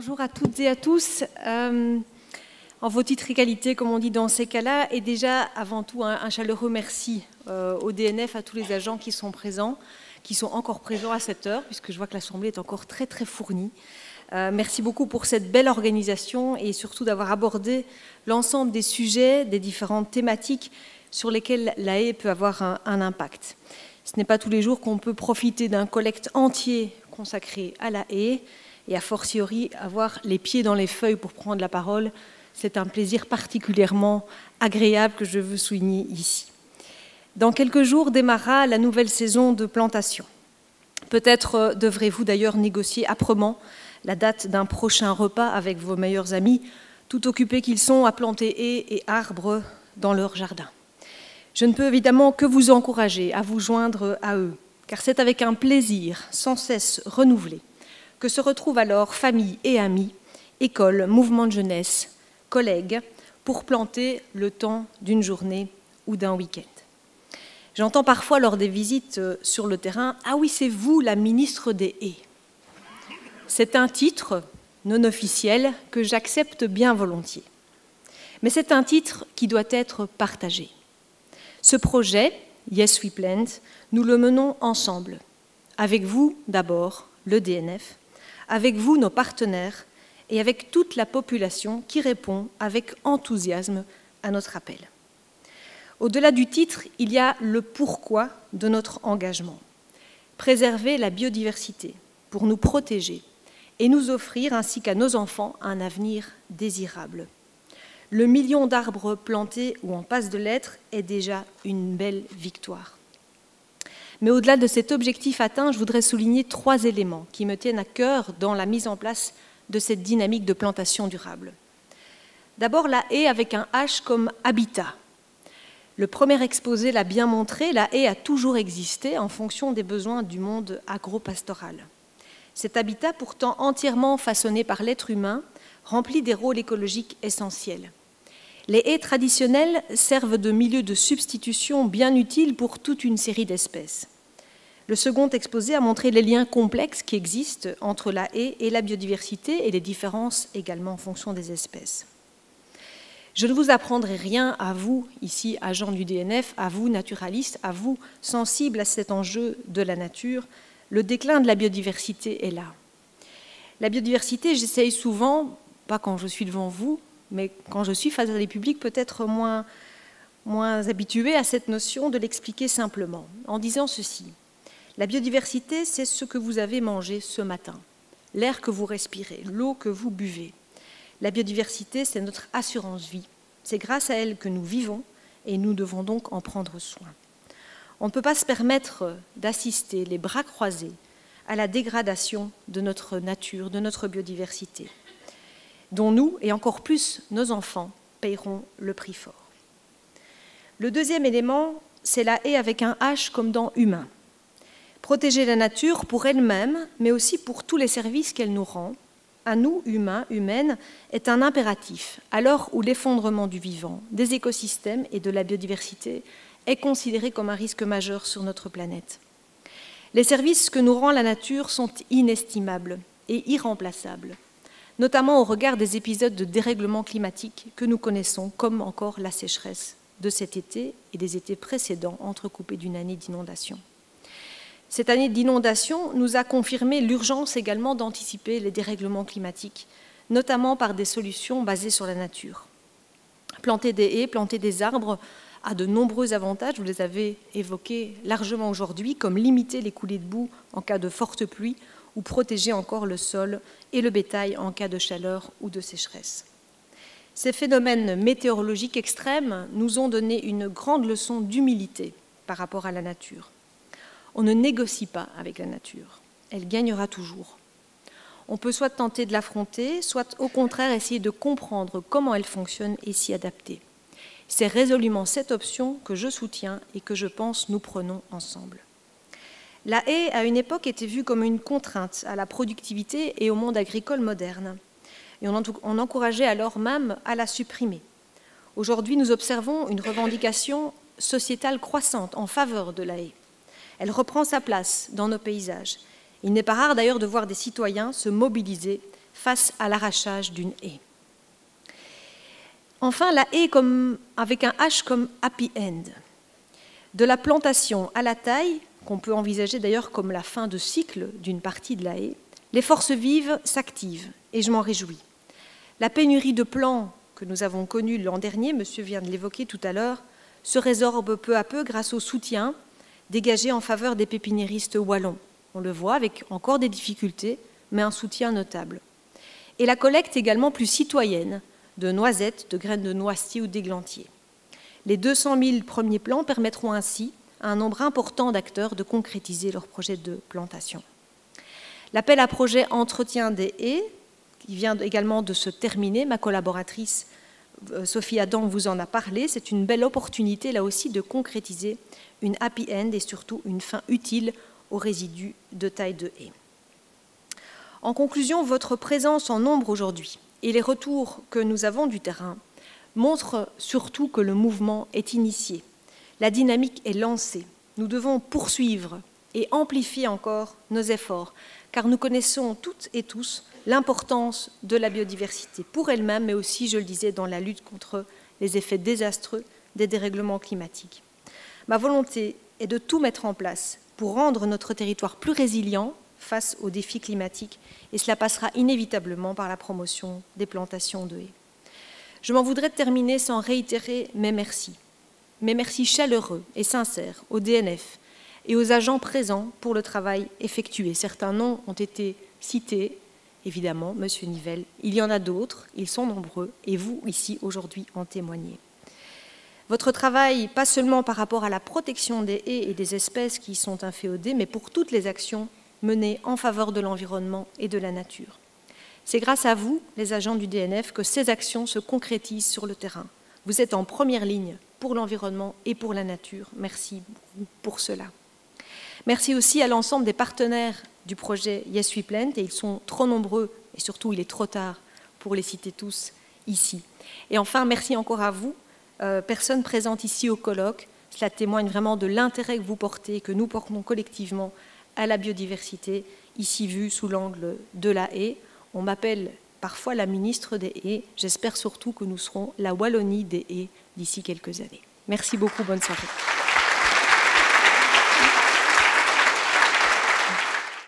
Bonjour à toutes et à tous. En vos titres et qualités, comme on dit dans ces cas-là, et déjà avant tout un chaleureux merci au DNF, à tous les agents qui sont présents, qui sont encore présents à cette heure, puisque je vois que l'Assemblée est encore très très fournie. Merci beaucoup pour cette belle organisation et surtout d'avoir abordé l'ensemble des sujets, des différentes thématiques sur lesquelles la haie peut avoir un impact. Ce n'est pas tous les jours qu'on peut profiter d'un collecte entier consacré à la haie et a fortiori avoir les pieds dans les feuilles pour prendre la parole. C'est un plaisir particulièrement agréable que je veux souligner ici. Dans quelques jours démarrera la nouvelle saison de plantation. Peut-être devrez-vous d'ailleurs négocier âprement la date d'un prochain repas avec vos meilleurs amis, tout occupés qu'ils sont à planter haies et arbres dans leur jardin. Je ne peux évidemment que vous encourager à vous joindre à eux, car c'est avec un plaisir sans cesse renouvelé que se retrouvent alors famille et amis, école, mouvement de jeunesse, collègues, pour planter le temps d'une journée ou d'un week-end. J'entends parfois lors des visites sur le terrain « Ah oui, c'est vous la ministre des haies ». C'est un titre non officiel que j'accepte bien volontiers. Mais c'est un titre qui doit être partagé. Ce projet, Yes We Plant, nous le menons ensemble. Avec vous d'abord, le DNF, avec vous, nos partenaires, et avec toute la population qui répond avec enthousiasme à notre appel. Au-delà du titre, il y a le pourquoi de notre engagement. Préserver la biodiversité pour nous protéger et nous offrir, ainsi qu'à nos enfants, un avenir désirable. Le million d'arbres plantés ou en passe de l'être est déjà une belle victoire. Mais au-delà de cet objectif atteint, je voudrais souligner 3 éléments qui me tiennent à cœur dans la mise en place de cette dynamique de plantation durable. D'abord, la haie avec un H comme habitat. Le premier exposé l'a bien montré, la haie a toujours existé en fonction des besoins du monde agro-pastoral. Cet habitat, pourtant entièrement façonné par l'être humain, remplit des rôles écologiques essentiels. Les haies traditionnelles servent de milieu de substitution bien utile pour toute une série d'espèces. Le second exposé a montré les liens complexes qui existent entre la haie et la biodiversité et les différences également en fonction des espèces. Je ne vous apprendrai rien à vous, ici, agents du DNF, à vous, naturalistes, à vous, sensibles à cet enjeu de la nature. Le déclin de la biodiversité est là. La biodiversité, j'essaye souvent, pas quand je suis devant vous, mais quand je suis face à des publics peut-être moins habitués à cette notion, de l'expliquer simplement, en disant ceci. La biodiversité, c'est ce que vous avez mangé ce matin, l'air que vous respirez, l'eau que vous buvez. La biodiversité, c'est notre assurance-vie. C'est grâce à elle que nous vivons et nous devons donc en prendre soin. On ne peut pas se permettre d'assister les bras croisés à la dégradation de notre nature, de notre biodiversité, dont nous, et encore plus nos enfants, paieront le prix fort. Le deuxième élément, c'est la haie avec un H comme dans humain. Protéger la nature pour elle-même, mais aussi pour tous les services qu'elle nous rend, à nous, humains, humaines, est un impératif, à l'heure où l'effondrement du vivant, des écosystèmes et de la biodiversité est considéré comme un risque majeur sur notre planète. Les services que nous rend la nature sont inestimables et irremplaçables, notamment au regard des épisodes de dérèglement climatique que nous connaissons, comme encore la sécheresse de cet été et des étés précédents, entrecoupés d'une année d'inondation. Cette année d'inondation nous a confirmé l'urgence également d'anticiper les dérèglements climatiques, notamment par des solutions basées sur la nature. Planter des haies, planter des arbres a de nombreux avantages, vous les avez évoqués largement aujourd'hui, comme limiter les coulées de boue en cas de forte pluie, ou protéger encore le sol et le bétail en cas de chaleur ou de sécheresse. Ces phénomènes météorologiques extrêmes nous ont donné une grande leçon d'humilité par rapport à la nature. On ne négocie pas avec la nature, elle gagnera toujours. On peut soit tenter de l'affronter, soit au contraire essayer de comprendre comment elle fonctionne et s'y adapter. C'est résolument cette option que je soutiens et que je pense nous prenons ensemble. La haie, à une époque, était vue comme une contrainte à la productivité et au monde agricole moderne. Et on encourageait alors même à la supprimer. Aujourd'hui, nous observons une revendication sociétale croissante en faveur de la haie. Elle reprend sa place dans nos paysages. Il n'est pas rare d'ailleurs de voir des citoyens se mobiliser face à l'arrachage d'une haie. Enfin, la haie avec un H comme happy end. De la plantation à la taille, qu'on peut envisager d'ailleurs comme la fin de cycle d'une partie de la haie, les forces vives s'activent et je m'en réjouis. La pénurie de plants que nous avons connue l'an dernier, monsieur vient de l'évoquer tout à l'heure, se résorbe peu à peu grâce au soutien dégagé en faveur des pépiniéristes wallons. On le voit avec encore des difficultés, mais un soutien notable. Et la collecte également plus citoyenne de noisettes, de graines de noisetier ou d'églantier. Les 200 000 premiers plants permettront ainsi à un nombre important d'acteurs de concrétiser leur projet de plantation. L'appel à projet entretien des haies, qui vient également de se terminer, ma collaboratrice Sophie Adam vous en a parlé, c'est une belle opportunité là aussi de concrétiser une happy end et surtout une fin utile aux résidus de taille de haie. En conclusion, votre présence en nombre aujourd'hui et les retours que nous avons du terrain montrent surtout que le mouvement est initié. La dynamique est lancée. Nous devons poursuivre et amplifier encore nos efforts, car nous connaissons toutes et tous l'importance de la biodiversité pour elle-même, mais aussi, je le disais, dans la lutte contre les effets désastreux des dérèglements climatiques. Ma volonté est de tout mettre en place pour rendre notre territoire plus résilient face aux défis climatiques, et cela passera inévitablement par la promotion des plantations de haies. Je m'en voudrais terminer sans réitérer mes merci chaleureux et sincères au DNF et aux agents présents pour le travail effectué. Certains noms ont été cités, évidemment, Monsieur Nivelle. Il y en a d'autres, ils sont nombreux, et vous, ici, aujourd'hui, en témoignez. Votre travail, pas seulement par rapport à la protection des haies et des espèces qui y sont inféodées, mais pour toutes les actions menées en faveur de l'environnement et de la nature. C'est grâce à vous, les agents du DNF, que ces actions se concrétisent sur le terrain. Vous êtes en première ligne pour l'environnement et pour la nature. Merci beaucoup pour cela. Merci aussi à l'ensemble des partenaires du projet Yes We Plant, et ils sont trop nombreux, et surtout il est trop tard pour les citer tous ici. Et enfin, merci encore à vous, personnes présentes ici au colloque. Cela témoigne vraiment de l'intérêt que vous portez, que nous portons collectivement à la biodiversité, ici vue sous l'angle de la haie. On m'appelle parfois la ministre des haies. J'espère surtout que nous serons la Wallonie des haies d'ici quelques années. Merci beaucoup, bonne soirée.